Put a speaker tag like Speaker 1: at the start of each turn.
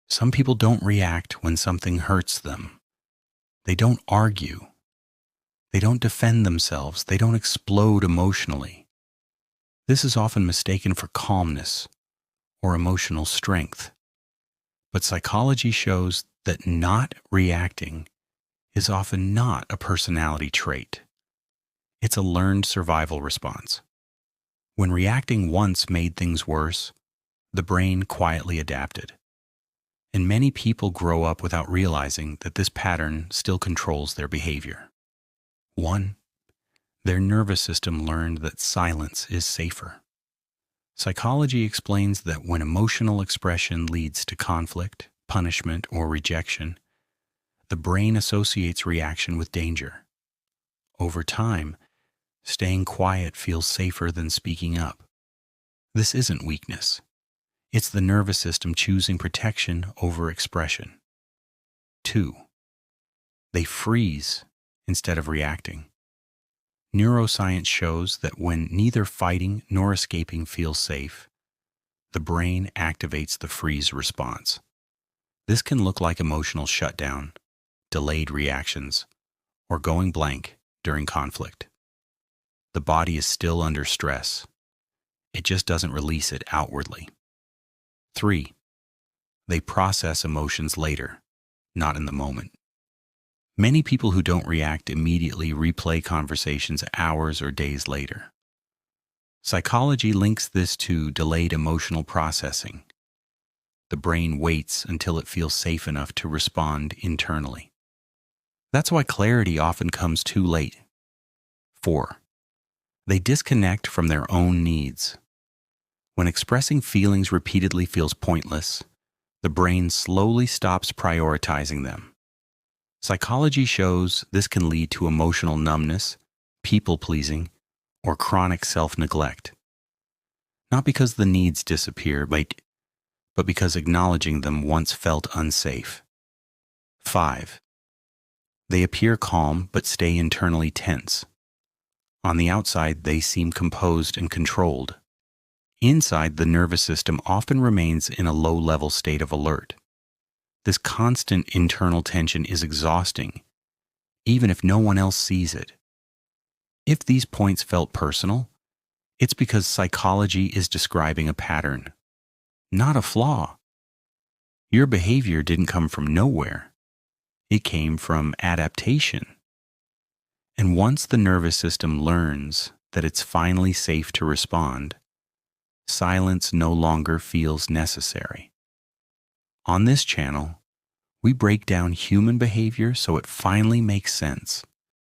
Speaker 1: Some people don't react when something hurts them. They don't argue. They don't defend themselves. They don't explode emotionally. This is often mistaken for calmness or emotional strength. But psychology shows that not reacting is often not a personality trait. It's a learned survival response. When reacting once made things worse, the brain quietly adapted. And many people grow up without realizing that this pattern still controls their behavior. 1. Their nervous system learned that silence is safer. Psychology explains that when emotional expression leads to conflict, punishment, or rejection, the brain associates reaction with danger. Over time, staying quiet feels safer than speaking up. This isn't weakness. It's the nervous system choosing protection over expression. 2. They freeze instead of reacting. Neuroscience shows that when neither fighting nor escaping feels safe, the brain activates the freeze response. This can look like emotional shutdown, delayed reactions, or going blank during conflict. The body is still under stress. It just doesn't release it outwardly. 3. They process emotions later, not in the moment. Many people who don't react immediately replay conversations hours or days later. Psychology links this to delayed emotional processing. The brain waits until it feels safe enough to respond internally. That's why clarity often comes too late. 4. They disconnect from their own needs. When expressing feelings repeatedly feels pointless, the brain slowly stops prioritizing them. Psychology shows this can lead to emotional numbness, people-pleasing, or chronic self-neglect. Not because the needs disappear, but because acknowledging them once felt unsafe. 5. They appear calm but stay internally tense. On the outside, they seem composed and controlled. Inside, the nervous system often remains in a low-level state of alert. This constant internal tension is exhausting, even if no one else sees it. If these points felt personal, it's because psychology is describing a pattern, not a flaw. Your behavior didn't come from nowhere. It came from adaptation. And once the nervous system learns that it's finally safe to respond, silence no longer feels necessary. On this channel, we break down human behavior so it finally makes sense.